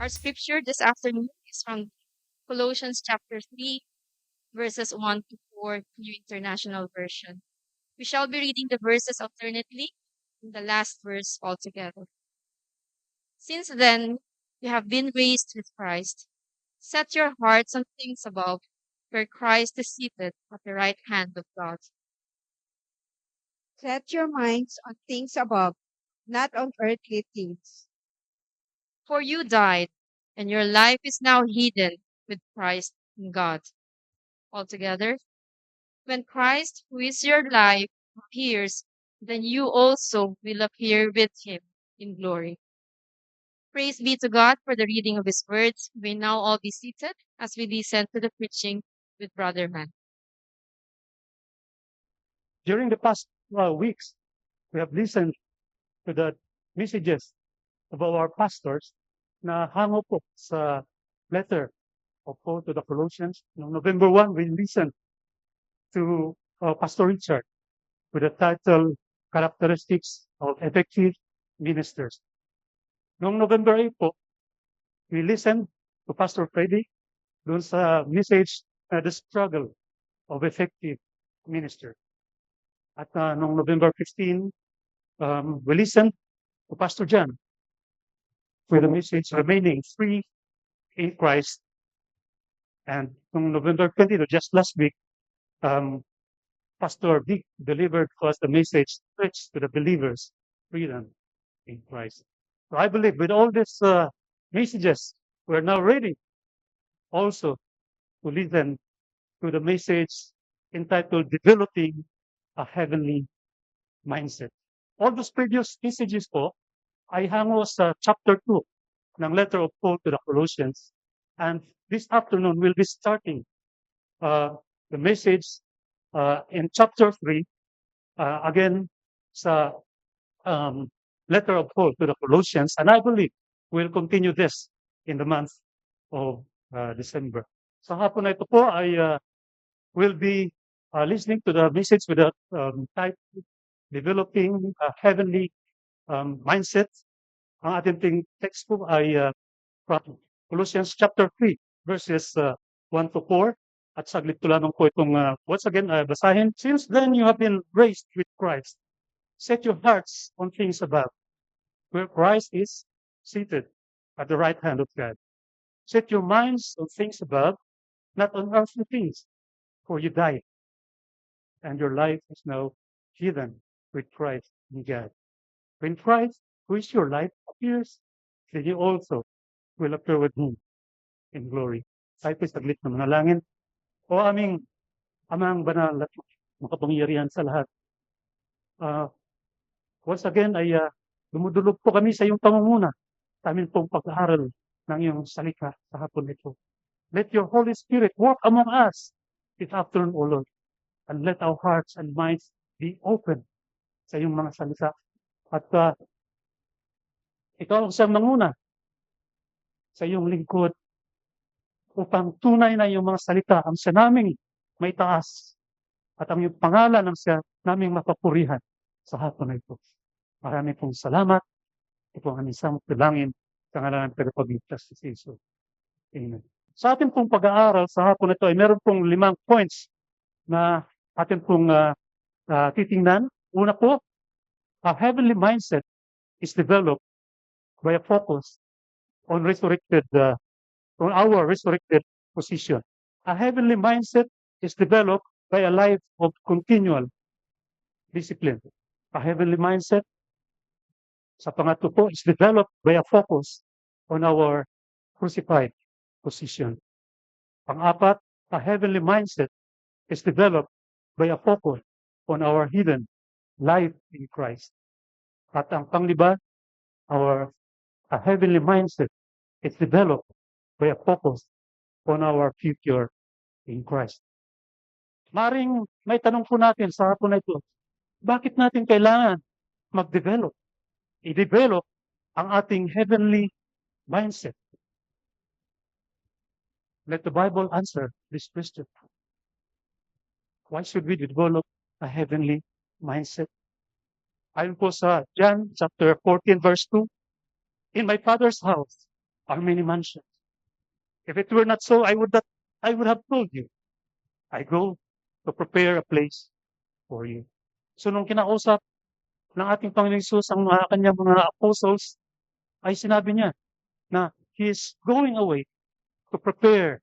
Our scripture this afternoon is from Colossians chapter 3, verses 1 to 4, New International Version. We shall be reading the verses alternately and the last verse altogether. Since then, you have been raised with Christ. Set your hearts on things above, where Christ is seated at the right hand of God. Set your minds on things above, not on earthly things. For you died, and your life is now hidden with Christ in God. Altogether, when Christ, who is your life, appears, then you also will appear with him in glory. Praise be to God for the reading of his words. We now all be seated as we listen to the preaching with Brother Man. During the past weeks, we have listened to the messages of our pastors na hango po sa letter of Paul to the Colossians. Noong November 1, we listened to Pastor Richard with the title Characteristics of Effective Ministers. Noong November 8 po, we listened to Pastor Freddy doon sa message The Struggle of Effective Minister. At noong November 15, we listened to Pastor John with the message Remaining Free in Christ. And noong November 22, just last week, Pastor Dick delivered to us the message Preach to the Believers, Freedom in Christ. So I believe with all these messages, we're now ready also to listen to the message entitled Developing a Heavenly Mindset. All those previous messages po ay hango sa chapter 2 ng letter of Paul to the Colossians. And this afternoon, we'll be starting the message in chapter 3, again, sa letter of Paul to the Colossians. And I believe we'll continue this in the month of December. Sa hapon na ito po ay we'll be listening to the message with the title, Developing a Heavenly Mindset. Ang ating text po ay from Colossians chapter 3, verses 1 to 4. At saglit ko lamang po itong once again basahin. Since then you have been raised with Christ. Set your hearts on things above, where Christ is seated at the right hand of God. Set your minds on things above, not on earthly things, for you died, and your life is now hidden with Christ in God. When Christ, who is your life, appears, then you also will appear with him in glory. Tayo po'y saglit na manalangin. O aming amang banal at makapangyarihan sa lahat. Once again ay dumudulog po kami sa iyong pangunguna sa amin pong pag-aaral ng iyong salita sa hapon nito. Let your Holy Spirit walk among us this afternoon, O Lord, and let our hearts and minds be open sa iyong mga salita. At ikaw ang siyang manguna sa iyong lingkod upang tunay na iyong mga salita ang siya naming may taas at ang iyong pangalan ang siya naming mapapurihan sa hapon na ito. Maraming pong salamat. Ito ang aming samot dalangin sa ngalan ng tagapagligtas si Jesus. Amen. Sa ating pong pag-aaral sa hapon na ito ay meron pong 5 points na ating pong titingnan. Una po, a heavenly mindset is developed by a focus on on our resurrected position. A heavenly mindset is developed by a life of continual discipline. A heavenly mindset, sa pangatlo po, is developed by a focus on our crucified position. Pang-apat, a heavenly mindset is developed by a focus on our hidden life in Christ. At ang panglima, a heavenly mindset is developed by a focus on our future in Christ. Maring may tanong po natin sa hapon na ito, bakit natin kailangan mag-develop? I-develop ang ating heavenly mindset. Let the Bible answer this question. Why should we develop a heavenly mindset? Ayon po sa John chapter 14 verse 2, in my Father's house are many mansions. If it were not so, I would have told you. I go to prepare a place for you. So nung kinausap ng ating Panginoong Hesus ang mga kanyang mga apostles, ay sinabi niya na He is going away to prepare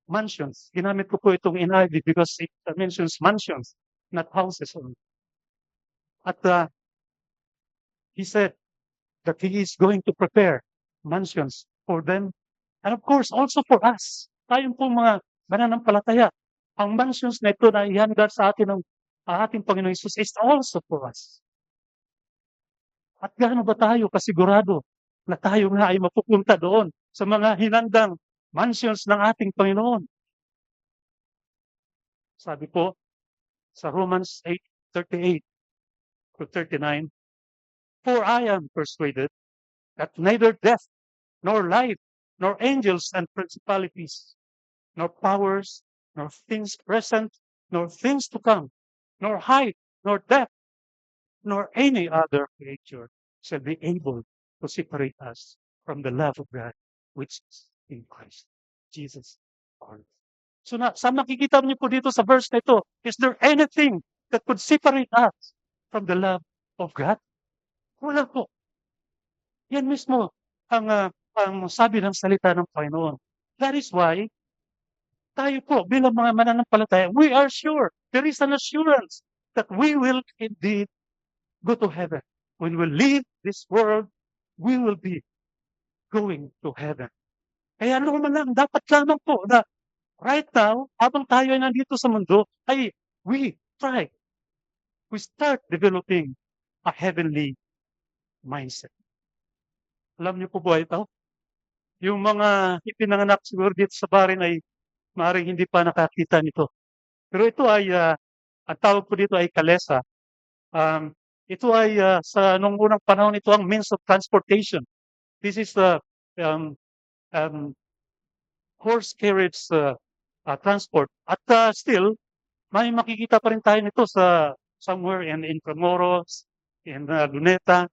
mansions. Ginamit ko po itong NIV because it mentions mansions, not houses only. At He said that He is going to prepare mansions for them. And of course, also for us. Tayong pong mga mananampalataya. Ang mansions na ito na ihanda sa atin ng ating Panginoong Hesus is also for us. At gaano ba tayo kasigurado na tayo nga ay mapupunta doon sa mga hinandang mansions ng ating Panginoon? Sabi po sa Romans 8:38 to 39, "For I am persuaded that neither death, nor life, nor angels and principalities, nor powers, nor things present, nor things to come, nor height, nor depth, nor any other creature shall be able to separate us from the love of God which is in Christ Jesus our Lord." So sa makikita niyo po dito sa verse na ito, is there anything that could separate us from the love of God? Wala po. Yan mismo ang sabi ng salita ng Panginoon. That is why tayo po bilang mga mananampalataya, we are sure, there is an assurance that we will indeed go to heaven. When we leave this world, we will be going to heaven. Kaya ano man lang, dapat lamang po na right now, habang tayo ay nandito sa mundo, ay we start developing a heavenly mindset. Alam niyo po ba ito? Yung mga ipinanganak siguro dito sa Bahrain ay maaaring hindi pa nakakita nito. Pero ito ay, ang tawag po dito ay kalesa. Ito ay nung unang panahon, ito ang means of transportation. This is the horse carriage transport. At still, may makikita pa rin tayo nito sa somewhere in Intramuros, in Luneta.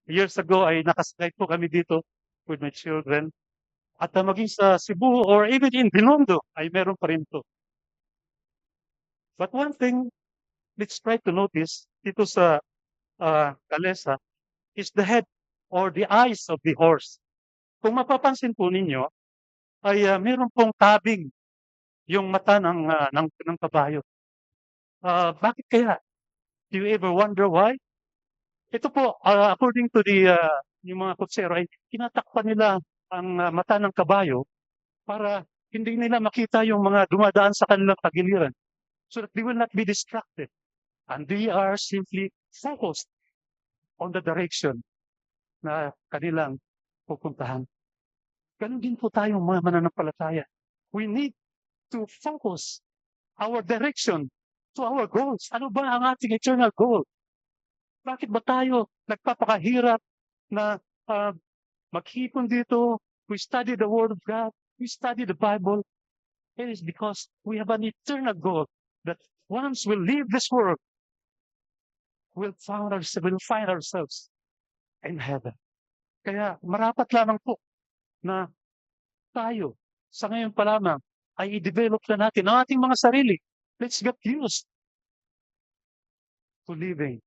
Years ago ay nakasakay po kami dito with my children. At maging sa Cebu or even in Binondo ay meron pa rin ito. But one thing, let's try to notice dito sa kalesa is the head or the eyes of the horse. Kung mapapansin po ninyo, ay meron pong tabing yung mata ng kabayo. Bakit kaya? Do you ever wonder why? Ito po, according to yung mga kutsero, ay tinatakpan nila ang mata ng kabayo para hindi nila makita yung mga dumadaan sa kanilang tagiliran so that they will not be distracted. And they are simply focused on the direction na kanilang pupuntahan. Ganun din po tayong mga mananampalataya. We need to focus our direction to our goals. Ano ba ang ating eternal goal? Bakit ba tayo nagpapakahirap na maghipon dito? We study the Word of God. We study the Bible. It is because we have an eternal goal that once we leave this world, we'll find ourselves in heaven. Kaya marapat lamang po na tayo sa ngayon pa lamang ay i-develop na natin ang ating mga sarili. Let's get used to living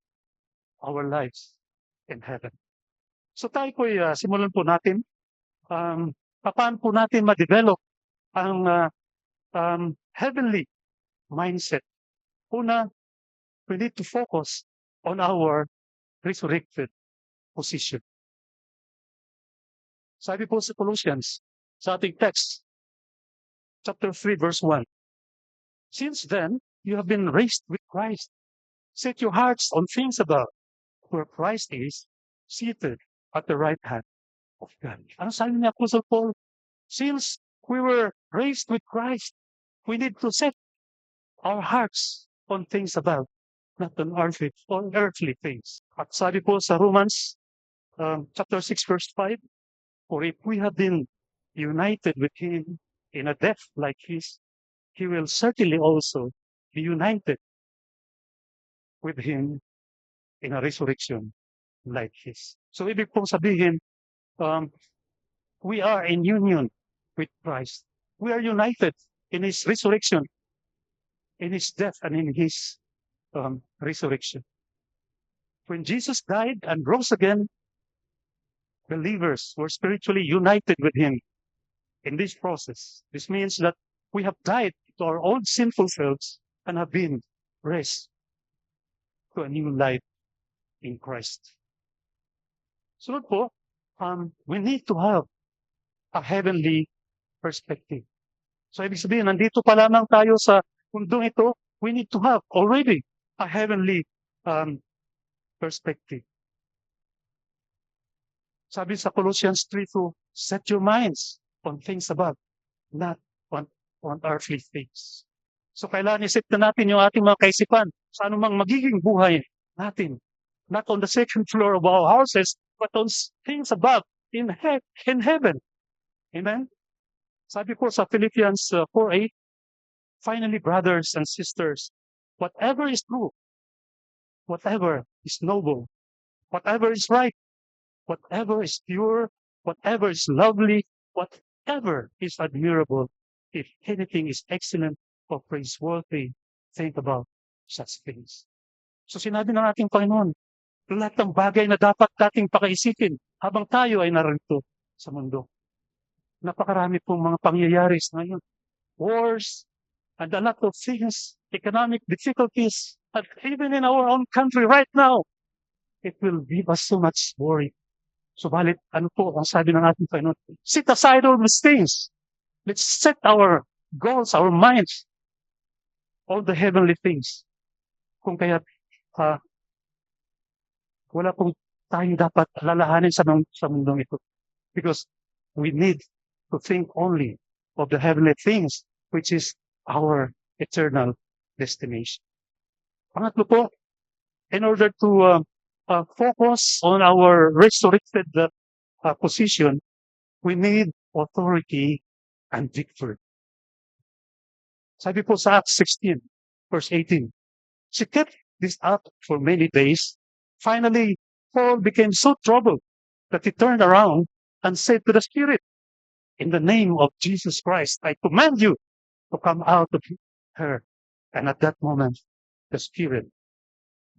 our lives in heaven. So tayo po simulan po natin. Paano po natin ma-develop ang heavenly mindset? Una, we need to focus on our resurrected position. Sabi po sa Colossians, sa ating text, chapter 3, verse 1, "Since then, you have been raised with Christ. Set your hearts on things above, where Christ is seated at the right hand of God." Ano sabi ni Apostle Paul? Since we were raised with Christ, we need to set our hearts on things above, not on earthly things. At sabi po sa Romans chapter 6, verse 5, "For if we have been united with Him in a death like His, He will certainly also be united with Him in a resurrection like His." So ibig pong sabihin, We are in union with Christ. We are united in his resurrection, in his death, and in his resurrection. When Jesus died and rose again, believers were spiritually united with him in this process. This means that we have died to our old sinful selves and have been raised to a new life in Christ. Sunod po, we need to have a heavenly perspective. So ibig sabihin, nandito pa lamang tayo sa mundong ito, we need to have already a heavenly perspective. Sabi sa Colossians 3:2, set your minds on things above, not on earthly things. So kailangan iset na natin yung ating mga kaisipan sa anumang magiging buhay natin. Not on the second floor of our houses, but on things above in heaven. Amen? Sabi ko sa Philippians 4:8, finally, brothers and sisters, whatever is true, whatever is noble, whatever is right, whatever is pure, whatever is lovely, whatever is admirable, if anything is excellent or praiseworthy, think about such things. So sinabi ng ating Panginoon, lahat ng bagay na dapat nating pakaisipin habang tayo ay narito sa mundo. Napakarami pong mga pangyayari ngayon. Wars, and a lot of things, economic difficulties, and even in our own country right now, it will give us so much worry. Subalit, ano po ang sabi ng ating Panginoon? Set aside all these things. Let's set our goals, our minds, all the heavenly things. Kung kaya, wala pong tayong dapat lalahanin sa mundong ito. Because we need to think only of the heavenly things, which is our eternal destination. Pangatlo po, in order to focus on our resurrected position, we need authority and victory. Sabi po sa Acts 16, verse 18, she kept this up for many days. Finally, Paul became so troubled that he turned around and said to the Spirit, in the name of Jesus Christ, I command you to come out of her. And at that moment, the Spirit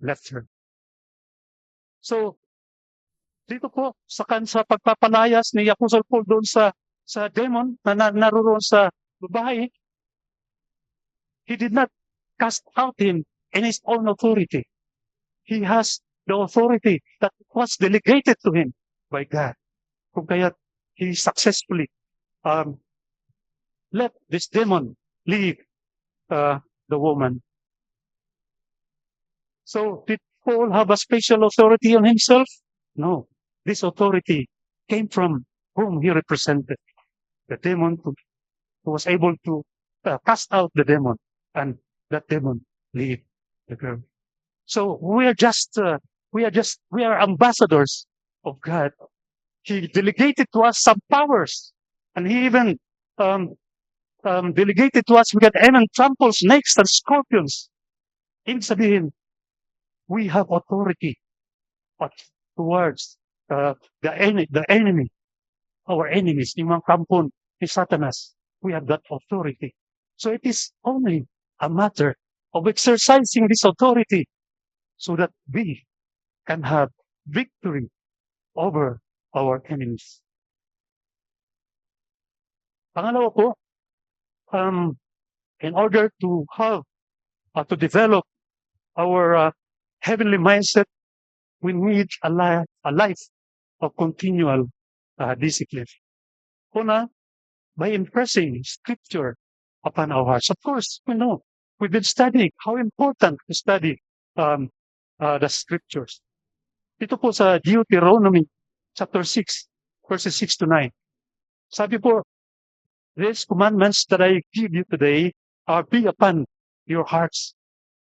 left her. So, dito po, sa pagpapalayas ni Apostle Paul doon sa demon na naroon sa babae, he did not cast out him in his own authority. He has the authority that was delegated to him by God. Kung kaya he successfully let this demon leave the woman. So, did Paul have a special authority on himself? No. This authority came from whom he represented. The demon who was able to cast out the demon, and that demon leave the girl. So we are ambassadors of God. He delegated to us some powers, and he even delegated to us, we can even trample snakes and scorpions. Ibig sabihin, we have authority towards the enemy, our enemies, yung mga kampon ni Satanas. We have that authority. So it is only a matter of exercising this authority so that we can have victory over our enemies. Pangalawa po, in order to have to develop our heavenly mindset, we need a life of continual discipline. Una, by impressing Scripture upon our hearts. Of course, we know, we've been studying how important to study the Scriptures. Dito po sa Deuteronomy chapter 6, verses 6 to 9. Sabi po, these commandments that I give you today are be upon your hearts.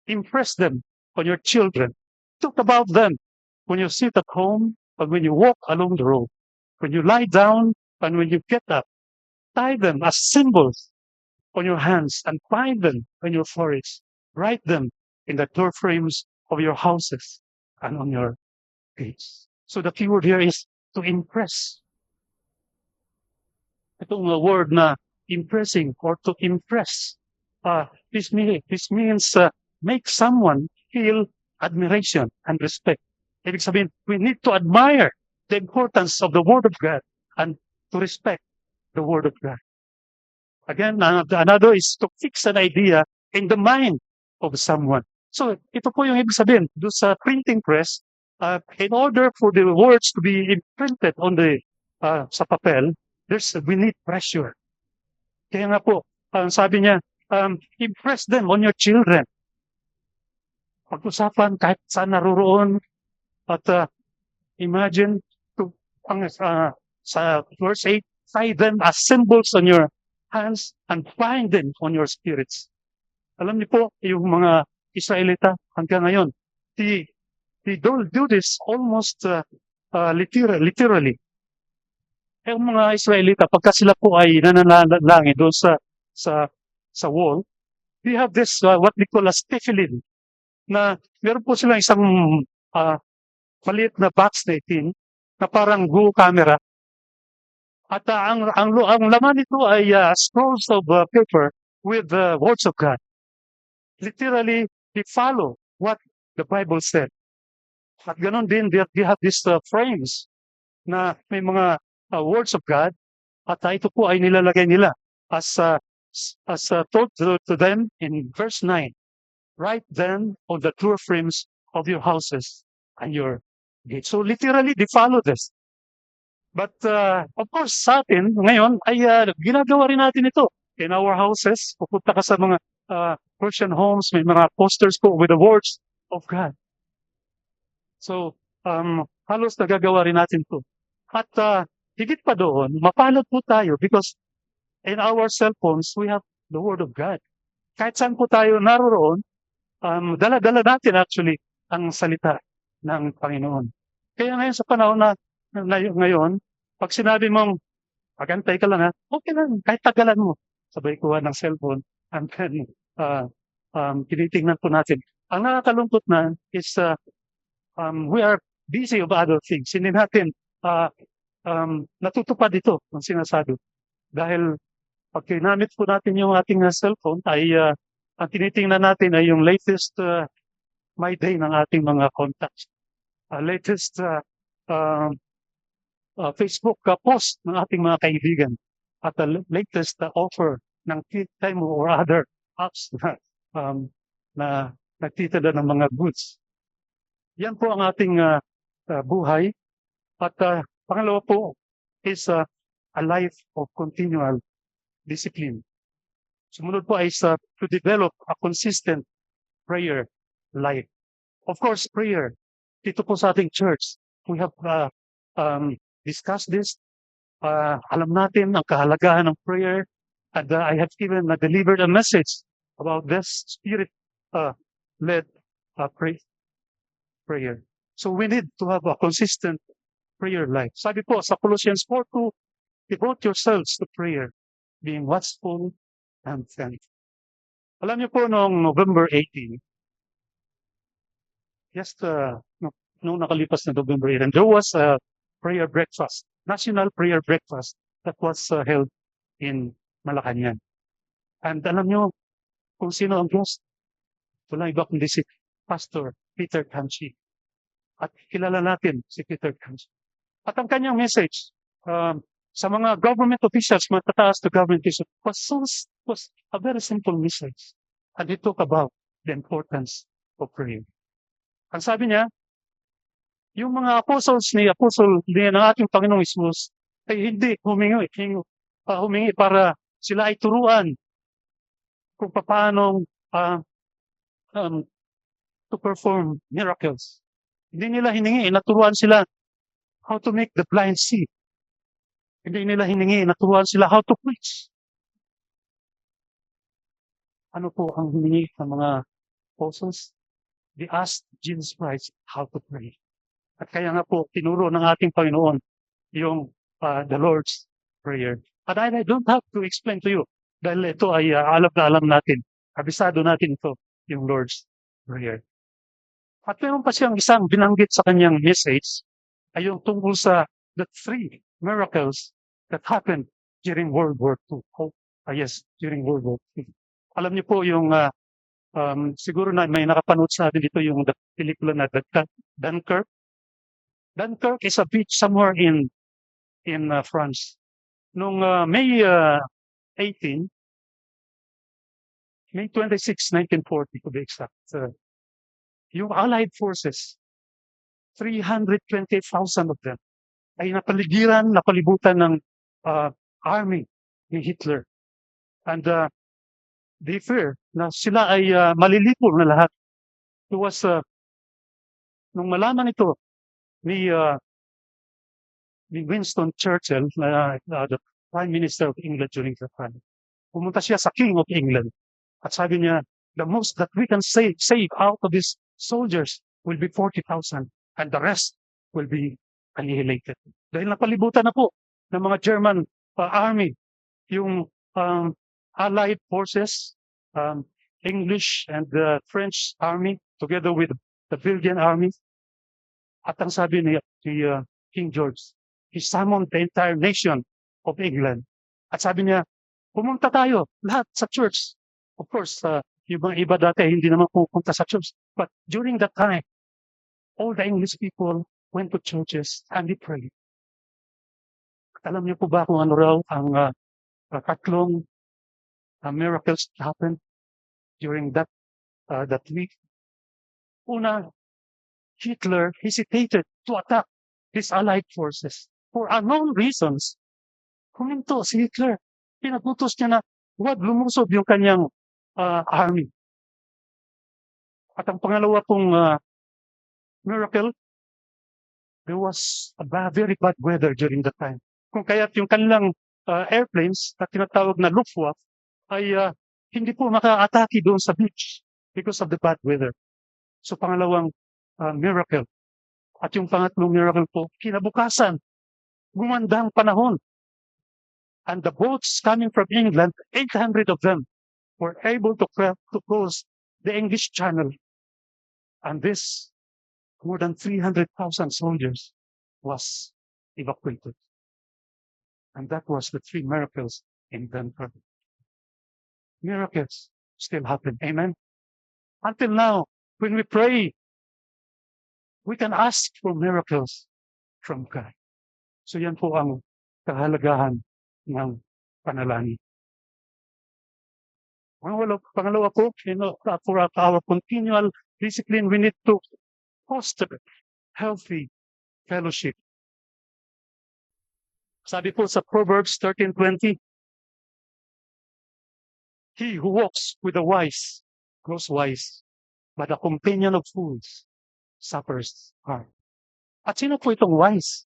Impress them on your children. Talk about them when you sit at home and when you walk along the road, when you lie down and when you get up. Tie them as symbols on your hands and bind them on your foreheads. Write them in the door frames of your houses and on your gates. So the keyword here is to impress. itong word na impressing or to impress. This means make someone feel admiration and respect. Ibig sabihin, we need to admire the importance of the Word of God and to respect the Word of God. Again, another is to fix an idea in the mind of someone. So, ito po yung ibig sabihin, doon sa printing press, in order for the words to be imprinted on sa papel, we need pressure. Kaya nga po, sabi niya, impress them on your children. Pag-usapan kahit saan naroroon at imagine sa verse 8, tie them as symbols on your hands and bind them on your spirits. Alam niyo po, yung mga Israelita hanggang ngayon, they don't do this almost literally. Yung mga Israelita, pagka sila po ay nananalangin doon sa wall, they have this, what we call a tefillin, na meron po silang isang maliit na box na itim, na parang Google camera. At ang laman nito ay scrolls of paper with the words of God. Literally, they follow what the Bible said. At ganun din, they have these frames na may mga words of God. At ito po ay nilalagay nila as told to them in verse 9. Write them on the door frames of your houses and your gates. So literally, they follow this. But of course, sa atin, ngayon, ay ginagawa rin natin ito. In our houses, pupunta ka sa mga Christian homes, may mga posters po with the words of God. So, halos nagagawa rin natin ito. At higit pa doon, mapalad po tayo because in our cell phones, we have the Word of God. Kahit saan po tayo naroroon, dala-dala natin actually ang salita ng Panginoon. Kaya ngayon sa panahon na ngayon, pag sinabi mong, magantay ka lang okay lang, kahit tagalan mo. Sabay kuha ng cellphone, and then, tinitingnan po natin. Ang nakakalungkot na is, we are busy of other things. Hindi natin, natutupad ito, ang sinasabi. Dahil, pag kinamit po natin yung ating cellphone, ay, ang tinitingnan natin ay yung latest, my day ng ating mga contacts. Latest, Facebook post ng ating mga kaibigan at the latest offer ng Time or other apps na nagtitinda ng mga goods. Yan po ang ating buhay. At pangalawa po is a life of continual discipline. Sumunod po ay to develop a consistent prayer life. Of course, prayer. Dito po sa ating church, we have discussed this. Alam natin ang kahalagahan ng prayer. And I have even delivered a message about this spirit-led prayer. So we need to have a consistent prayer life. Sabi po sa Colossians 4:2, devote yourselves to prayer, being watchful and thankful. Alam niyo po noong November 18, noong nakalipas na November 18, there was a prayer breakfast, national prayer breakfast that was held in Malacanang. And alam nyo kung sino ang guest? Walang iba kundi si Pastor Peter Kanchi. At kilala natin si Peter Kanchi. At ang kanyang message sa mga government officials, mga tataas to government officials, was a very simple message. And he talked about the importance of prayer. Ang sabi niya, yung mga apostles ng ating Panginoong Hesus ay hindi humingi para sila ay turuan kung paano to perform miracles. Hindi nila hiningi, naturuan sila how to make the blind see. Hindi nila hiningi, naturuan sila how to preach. Ano po ang hiningi ng mga apostles? They asked Jesus Christ how to pray. At kaya nga po, tinuro ng ating Panginoon yung the Lord's Prayer. At I don't have to explain to you dahil ito ay alam na alam natin. Kabisado natin ito, yung Lord's Prayer. At meron pa siyang isang binanggit sa kanyang message ay yung tungkol sa the 3 miracles that happened during World War II. Oh, yes, during World War II. Alam niyo po yung siguro na may nakapanood sa atin dito yung pelikula na Dunkirk. Dunkirk is a beach somewhere in France. Nung May 18, May 26, 1940 to be exact, yung Allied forces, 320,000 of them, ay napalibutan ng army ni Hitler. And they fear na sila ay malilipol na lahat. It was, nung malaman ito ni Winston Churchill, the Prime Minister of England during that time, pumunta siya sa King of England at sabi niya, the most that we can save out of these soldiers will be 40,000 and the rest will be annihilated. Dahil napalibutan na po ng mga German army, yung Allied forces, English and the French army together with the Belgian army. At ang sabi ni King George, he summoned the entire nation of England. At sabi niya, pumunta tayo lahat sa church. Of course, yung mga iba dati hindi naman pupunta sa church. But during that time, all the English people went to churches and they prayed. At alam niyo po ba kung ano raw ang tatlong miracles that happened during that week? Una, Hitler hesitated to attack his Allied forces for unknown reasons. Huminto si Hitler. Pinagutos niya na huwag lumusob yung kanyang army. At ang pangalawa pong miracle, there was a very bad weather during that time. Kung kaya't yung kanilang airplanes na tinatawag na Luftwaffe ay hindi po maka-atake doon sa beach because of the bad weather. So pangalawang miracle. At yung pangatlong miracle po, kinabukasan, gumanda ang panahon. And the boats coming from England, 800 of them, were able to cross the English Channel. And this, more than 300,000 soldiers was evacuated. And that was the three miracles in Dunkirk. Miracles still happen. Amen? Until now, when we pray, we can ask for miracles from God. So yan po ang kahalagahan ng panalangin. Pangalawa po, for our continual discipline, we need to foster healthy fellowship. Sabi po sa Proverbs 13:20, he who walks with the wise grows wise, but the companion of fools suffers harm. At sino po itong wise?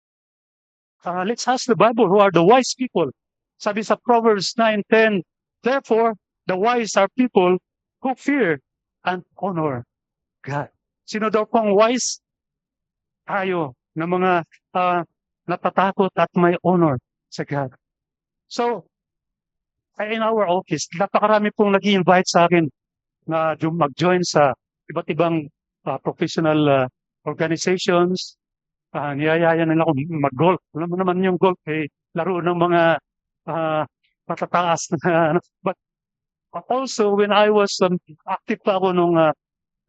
Let's ask the Bible, who are the wise people? Sabi sa Proverbs 9:10, therefore, the wise are people who fear and honor God. Sino daw pong wise? Tayo na mga natatakot at may honor sa God. So, in our office, napakarami pong nag-i-invite sa akin na mag-join sa iba't ibang professional organizations. Niyayaya nila ako mag-golf. Alam mo naman yung golf, laro ng mga matataas na. But also, when I was active pa ako nung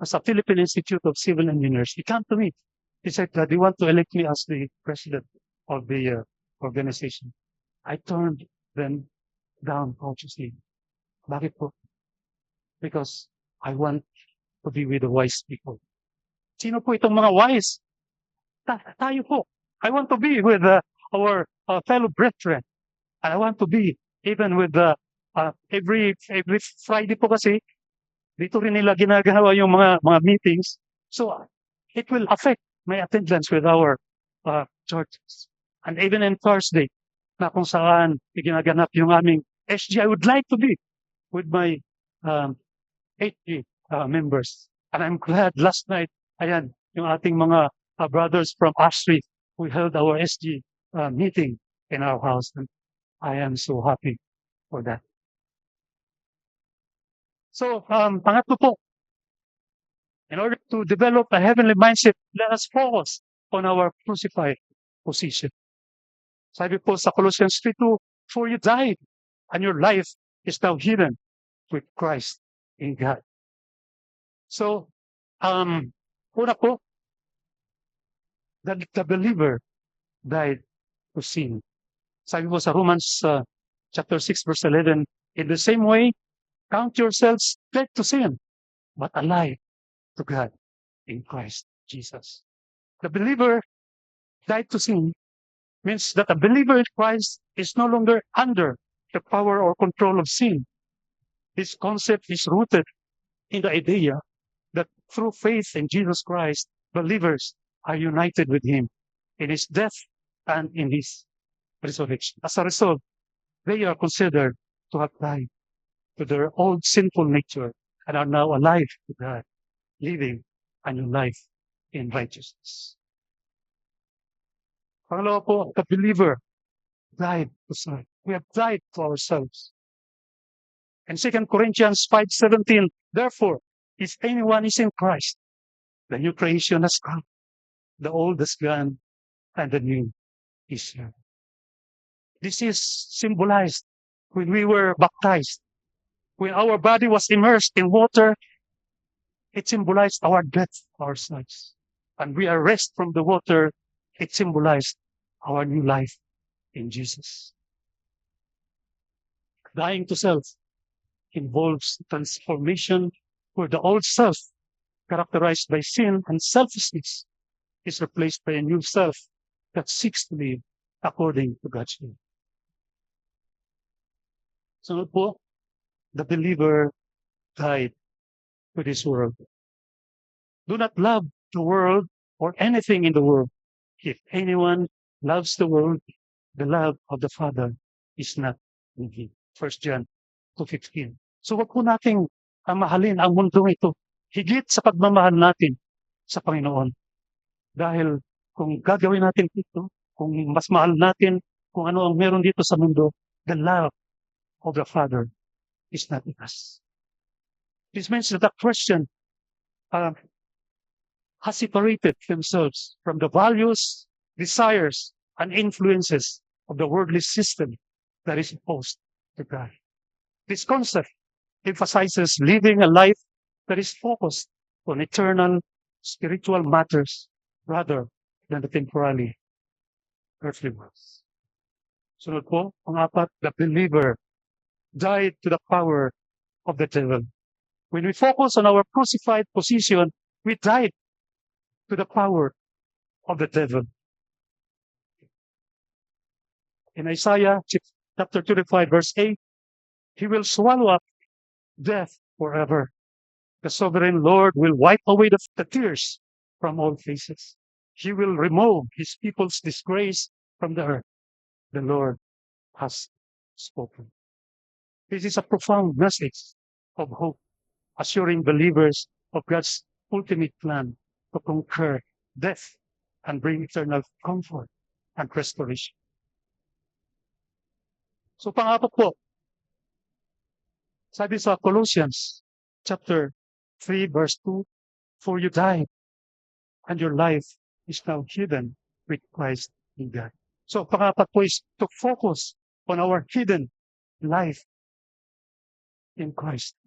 sa Philippine Institute of Civil Engineers, he came to me. He said that they want to elect me as the president of the organization. I turned them down consciously. Bakit po? Because I want to be with the wise people. Sino po itong mga wise? Tayo po. I want to be with our fellow brethren. And I want to be even with every Friday po kasi dito rin nila ginagawa yung mga meetings. So it will affect my attendance with our churches. And even in Thursday, na kung saan ginaganap yung aming SG, I would like to be with my 80 members. And I'm glad last night, ayan, yung ating mga brothers from Ashtree, we held our SG meeting in our house. And I am so happy for that. So, pangatlo po, in order to develop a heavenly mindset, let us focus on our crucified position. Sabi po sa Colossians 3:2, For you died, and your life is now hidden with Christ in God. So, una po, the believer died to sin. Sabi po sa Romans chapter 6 verse 11, in the same way, count yourselves dead to sin, but alive to God in Christ Jesus. The believer died to sin means that a believer in Christ is no longer under the power or control of sin. This concept is rooted in the idea that through faith in Jesus Christ, believers are united with him in his death and in his resurrection. As a result, they are considered to have died to their old sinful nature and are now alive to God, living a new life in righteousness. Pangalawa po, the believer died to sin. We have died to ourselves. In 2 Corinthians 5:17, therefore, if anyone is in Christ, the new creation has come, the old is gone, and the new is here. This is symbolized when we were baptized. When our body was immersed in water, it symbolized our death to ourselves. And we are raised from the water, it symbolized our new life in Jesus. Dying to self involves transformation where the old self, characterized by sin and selfishness, is replaced by a new self that seeks to live according to God's will. Sunod po, the believer died to this world. Do not love the world or anything in the world. If anyone loves the world, the love of the Father is not in him. 1 John 2:15. So wag po nating mahalin ang mundong ito higit sa pagmamahal natin sa Panginoon. Dahil kung gagawin natin ito, kung mas mahal natin kung ano ang meron dito sa mundo, the love of the Father is not in us. This means that the Christian has separated themselves from the values, desires, and influences of the worldly system that is opposed to God. This concept emphasizes living a life that is focused on eternal spiritual matters rather than the temporally earthly ones. Sunod po, pang-apat, the believer died to the power of the devil. When we focus on our crucified position, we died to the power of the devil. In Isaiah chapter 25, verse 8, he will swallow up death forever. The sovereign Lord will wipe away the tears from all faces. He will remove his people's disgrace from the earth. The Lord has spoken. This is a profound message of hope, assuring believers of God's ultimate plan to conquer death and bring eternal comfort and restoration. So pang-apat po, sabi sa Colossians chapter 3 verse 2, for you died and your life is now hidden with Christ in God. So pang-apat po is to focus on our hidden life in Christ.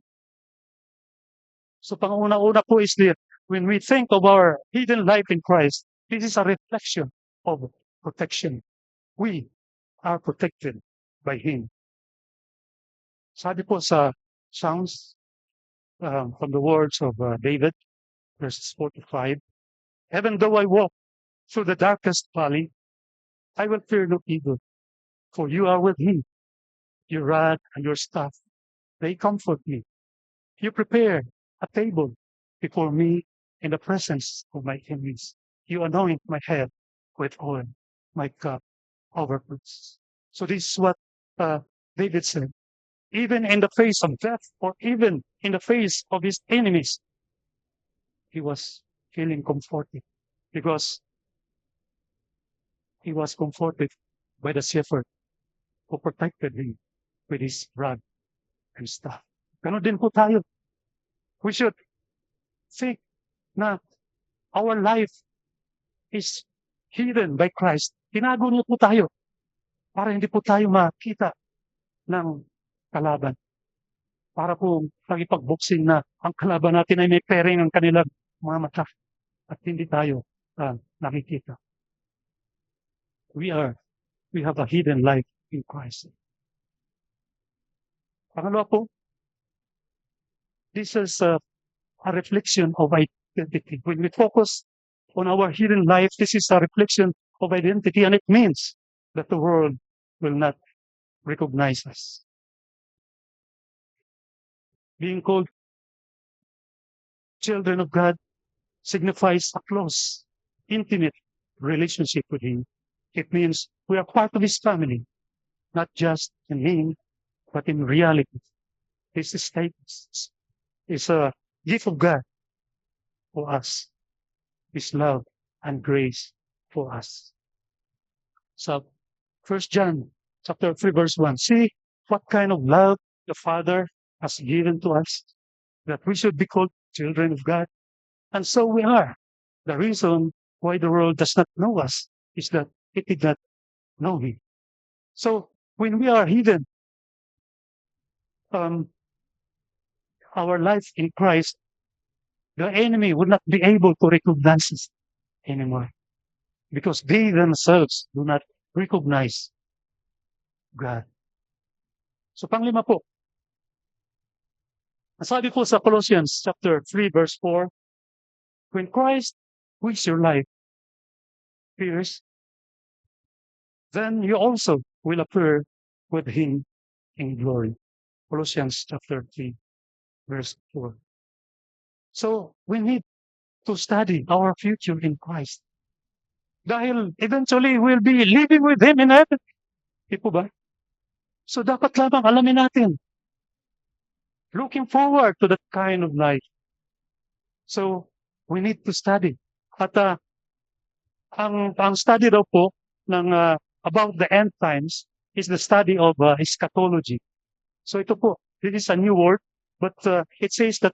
So pang-una-una po is that when we think of our hidden life in Christ, this is a reflection of protection. We are protected by Him. Sabi po sa Psalms, from the words of David, verses 4 to 5, even though I walk through the darkest valley, I will fear no evil, for you are with me. Your rod and your staff, they comfort me. You prepare a table before me in the presence of my enemies. You anoint my head with oil. My cup overflows. So this is what David said. Even in the face of death, or even in the face of his enemies, he was feeling comforted because he was comforted by the shepherd who protected him with his rod and staff. Ganon din po tayo. We should think na our life is hidden by Christ. Tinago niyo po tayo. para hindi po tayo makita ng kalaban. Para po makipag-boxing na ang kalaban natin ay may pering ang kanilang mga mata at hindi tayo nakikita. We have a hidden life in Christ. Pangalawa po, this is a reflection of identity. When we focus on our hidden life, this is a reflection of identity, and it means that the world will not recognize us. Being called children of God signifies a close, intimate relationship with Him. It means we are part of His family, not just in name, but in reality. This status is a gift of God for us, His love and grace for us. So, 1 John chapter 3, verse 1. See what kind of love the Father has given to us, that we should be called children of God. And so we are. The reason why the world does not know us is that it did not know Him. So when we are hidden, our life in Christ, the enemy would not be able to recognize us anymore, because they themselves do not recognize God. So panglima po, sabi po sa Colossians chapter 3, verse 4, when Christ, who is your life, appears, then you also will appear with Him in glory. Colossians chapter 3, verse 4. So we need to study our future in Christ. Dahil eventually we'll be living with Him in heaven. Di po ba? So dapat lamang alamin natin. Looking forward to that kind of life. So we need to study. At ang study daw po ng about the end times is the study of eschatology. So ito po, this is a new word, but it says that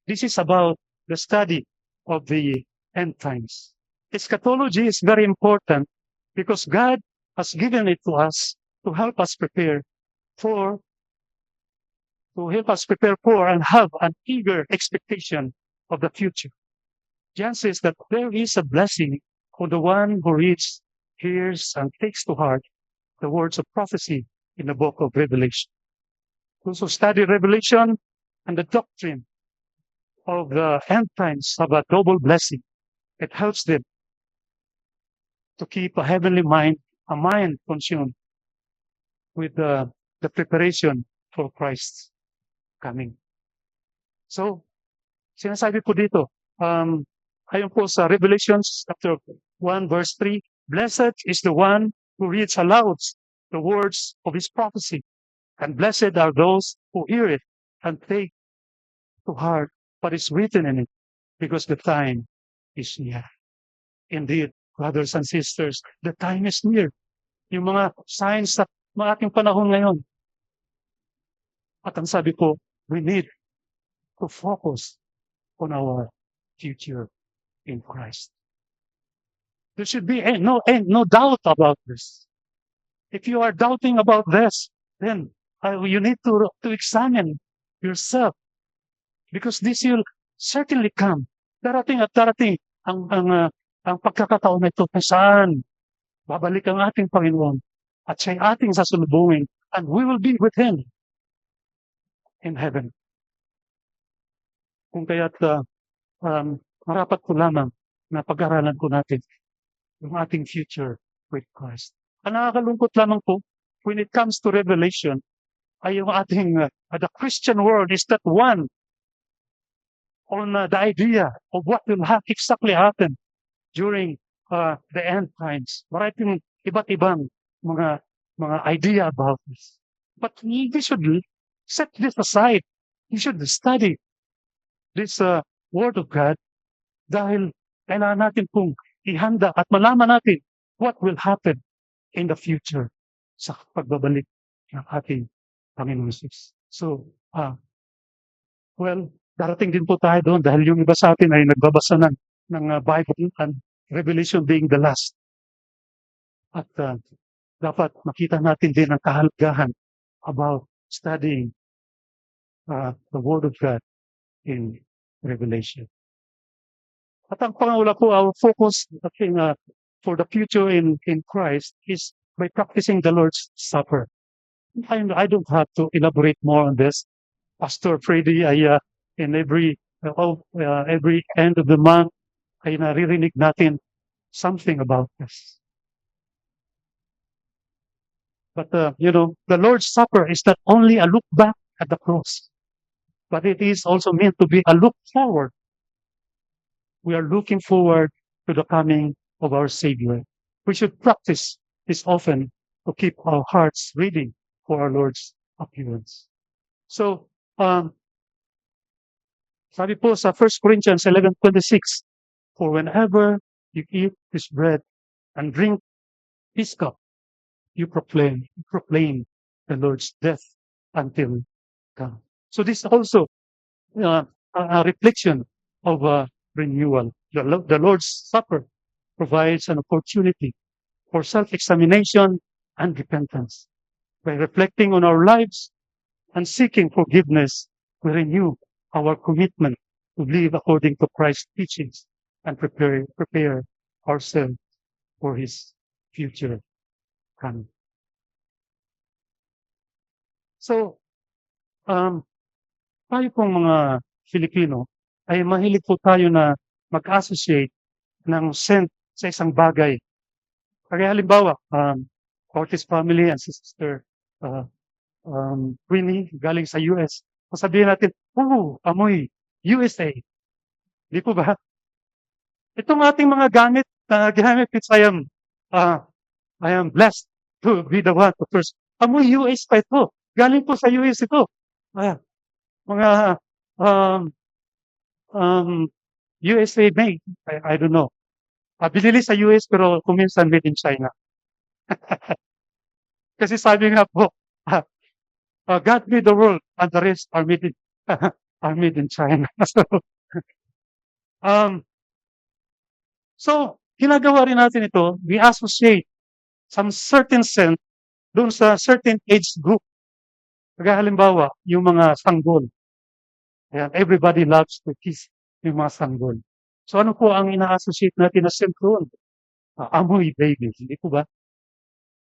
this is about the study of the end times. Eschatology is very important because God has given it to us to help us prepare for and have an eager expectation of the future. John says that there is a blessing for the one who reads, hears, and takes to heart the words of prophecy in the book of Revelation. Those who study Revelation and the doctrine of the end times have a double blessing. It helps them to keep a heavenly mind, a mind consumed with the preparation for Christ's coming. So, sinasabi po dito, ayon po sa Revelation chapter 1, verse 3, blessed is the one who reads aloud the words of his prophecy, and blessed are those who hear it and take to heart what is written in it, because the time is near. Indeed, brothers and sisters, the time is near. Yung mga signs sa mga ating panahon ngayon. At ang sabi ko, we need to focus on our future in Christ. There should be no doubt about this. If you are doubting about this, then you need to examine yourself, because this will certainly come. Darating at darating ang pagkakataon na ito kung saan babalik ang ating Panginoon at siya'y ating sasalubungin, and we will be with Him in heaven. Kung kaya't marapat po lamang na pag-aralan po natin yung ating future with Christ. Ang nakakalungkot lamang po, when it comes to Revelation, ay yung ating, the Christian world is that one on the idea of what will exactly happen during the end times. Maraming iba't ibang mga idea about this. But we should set this aside. We should study this Word of God, dahil kailangan natin pong ihanda at malaman natin what will happen in the future sa pagbabalik ng ating Panginoon Jesus. So, darating din po tayo doon dahil yung iba sa atin ay nagbabasa ng Bible and Revelation being the last. At dapat makita natin din ang kahalagahan about studying the Word of God in Revelation. At ang pangalawa po, our focus for the future in Christ is by practicing the Lord's Supper. I don't have to elaborate more on this. Pastor Freddy, in every end of the month, ay naririnig natin something about this. But, the Lord's Supper is not only a look back at the cross, but it is also meant to be a look forward. We are looking forward to the coming of our Savior. We should practice this often to keep our hearts ready for our Lord's appearance. So, sabi po sa 1 Corinthians 11:26, for whenever you eat this bread and drink this cup, you proclaim the Lord's death until come. So this is also a reflection of renewal. The Lord's Supper provides an opportunity for self-examination and repentance. By reflecting on our lives and seeking forgiveness, we renew our commitment to live according to Christ's teachings and prepare ourselves for His future coming. So, tayo pong mga Filipino ay mahilig po tayo na mag-associate ng scent sa isang bagay. Kaya halimbawa, Ortiz family and Sister Winnie galing sa US. Sabihin natin, amoy USA. Di po ba? Itong ating mga gamit na ginamit, I am blessed to be the one to first. Amoy US pa ito. Galing po sa US ito. Mga USA made. I don't know. Binili sa US pero kuminsan made in China. Kasi sabi nga po, God made the world and the rest are made in, are made in China. So, ginagawa rin natin ito, we associate some certain scent doon sa certain age group. Kaya halimbawa, yung mga sanggol. Ayan, everybody loves to kiss yung mga sanggol. So ano po ang ina-associate natin na scent doon? Amoy baby, hindi po ba?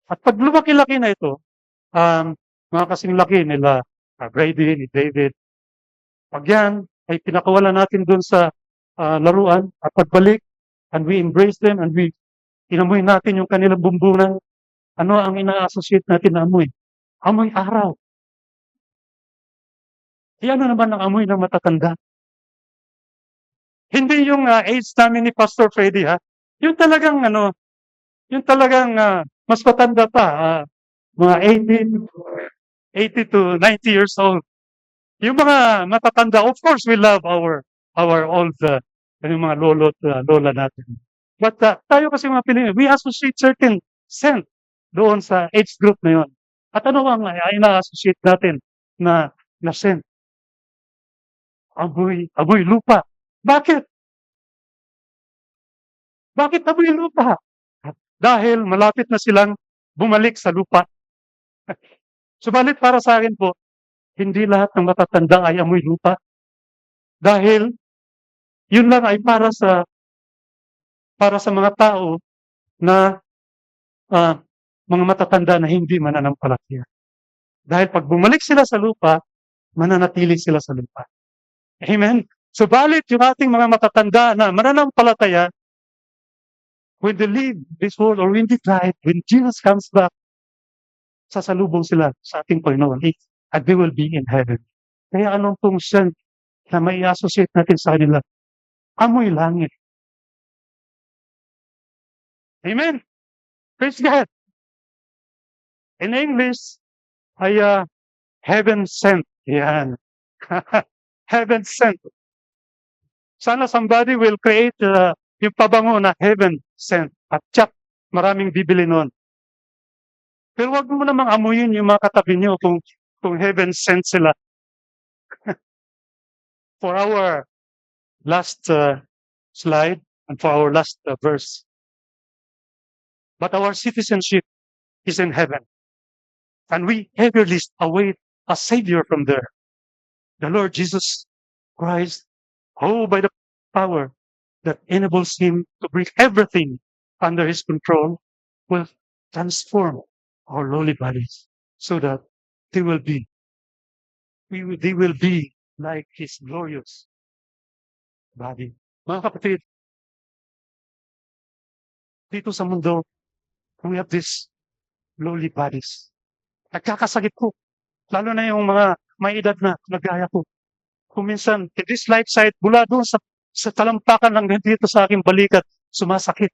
At pag lumaki-laki na ito, mga kasing laki nila, Brady, ni David, pag yan ay pinakawalan natin doon sa laruan at pagbalik, and we embrace them and we inamoy natin yung kanilang bumbunan, ano ang ina-associate natin na amoy? Amoy araw. Ano naman ang amoy ng matatanda? Hindi yung age namin ni Pastor Freddy, ha? Yung talagang mas matanda pa, mga 80 to 90 years old. Yung mga matatanda, of course, we love our old, yung mga lolo at lola natin. But tayo kasi mga Pilipino, we associate certain scent doon sa age group na yun. At ano ang ina-associate natin na scent? Amoy lupa. Bakit? Bakit amoy lupa? Dahil malapit na silang bumalik sa lupa. Subalit para sa akin po, hindi lahat ng matatanda ay amoy lupa. Dahil yun lang ay para sa mga tao na mga matatanda na hindi mananampalataya. Dahil pag bumalik sila sa lupa, mananatili sila sa lupa. Amen? Subalit yung ating mga matatanda na mananampalataya, when they leave this world or when they die, when Jesus comes back, sasalubong sila sa ating Panginoon and they will be in heaven. Kaya anong pong scent na may associate natin sa kanila? Amoy langit. Amen? Praise God. In English, ay heaven sent. Yan. Heaven sent. Sana somebody will create yung pabango na heaven sent. At tsak, maraming bibili nun. Pero wag mo namang amuyin yung mga katabi nyo kung heaven sent sila. For our last slide and for our last verse. But our citizenship is in heaven, and we eagerly await a Savior from there, the Lord Jesus Christ, who by the power that enables him to bring everything under his control will transform our lowly bodies so that they will be, they will be like his glorious body. Mga kapatid, dito sa mundo, we have these lowly bodies. Nagkakasakit po. Lalo na yung mga may edad na nagaya ko. Kung minsan, in this life side, mula doon sa talampakan ng dito sa aking balikat, sumasakit.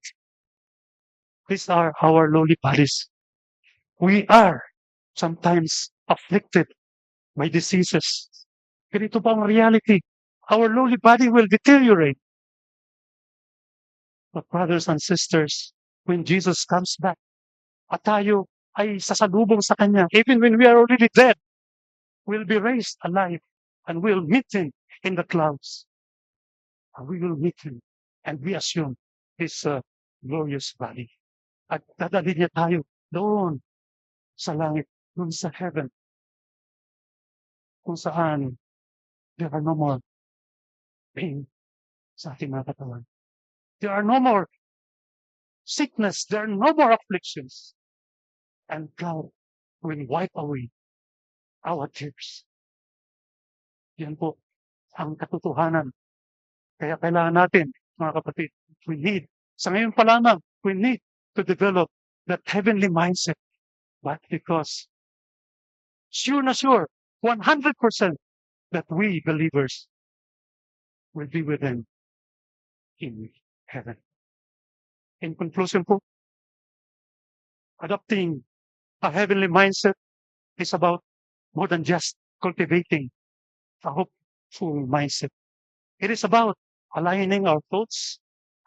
These are our lowly bodies. We are sometimes afflicted by diseases. Ganito pa ang reality. Our lowly body will deteriorate. But brothers and sisters, when Jesus comes back, at tayo ay sasalubong sa Kanya, even when we are already dead, we'll be raised alive and we'll meet Him in the clouds. And we will meet Him and we assume His glorious body. At dadalhin niya tayo doon sa langit, doon sa heaven, kung saan there are no more pain sa ating mga katawan. There are no more sickness. There are no more afflictions. And God will wipe away our tears. Yan po ang katotohanan. Kaya kailangan natin, mga kapatid, sa ngayon pa lamang, we need to develop that heavenly mindset. But because sure na sure, 100% that we believers will be with Him in heaven. In conclusion po, adopting a heavenly mindset is about more than just cultivating a hopeful mindset. It is about aligning our thoughts,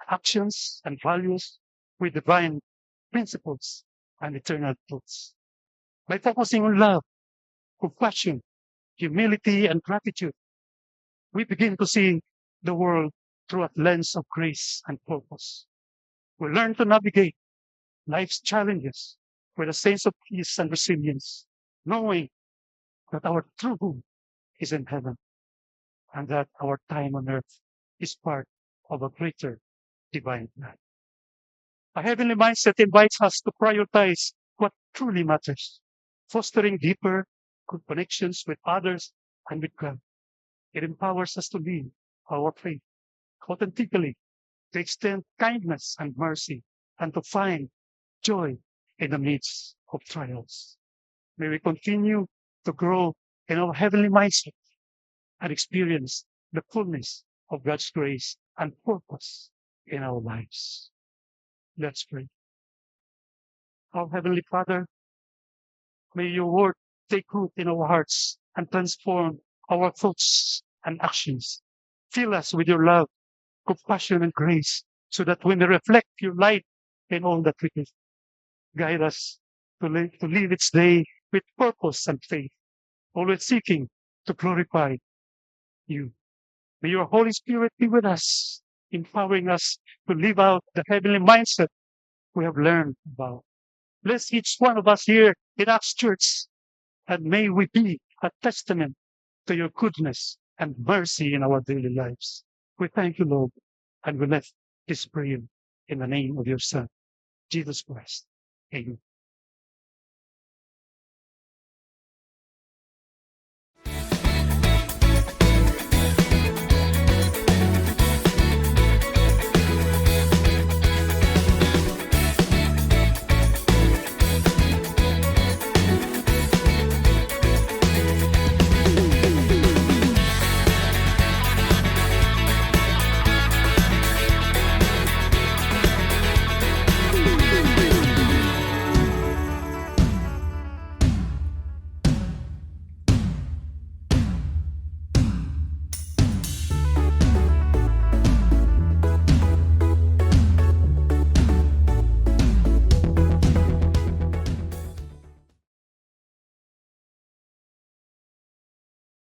actions, and values with divine principles and eternal truths. By focusing on love, compassion, humility, and gratitude, we begin to see the world through a lens of grace and purpose. We learn to navigate life's challenges with a sense of peace and resilience, knowing that our true home is in heaven and that our time on earth is part of a greater divine plan. A heavenly mindset invites us to prioritize what truly matters, fostering deeper good connections with others and with God. It empowers us to live our faith authentically, to extend kindness and mercy, and to find joy in the midst of trials. May we continue to grow in our heavenly mindset and experience the fullness of God's grace and purpose in our lives. Let's pray. Our Heavenly Father, may your word take root in our hearts and transform our thoughts and actions. Fill us with your love, compassion, and grace so that we may reflect your light in all that we do. Guide us to live each day with purpose and faith, always seeking to glorify you. May your Holy Spirit be with us, empowering us to live out the heavenly mindset we have learned about. Bless each one of us here in Acts Church, and may we be a testament to your goodness and mercy in our daily lives. We thank you, Lord, and we lift this prayer in the name of your Son, Jesus Christ. Amen.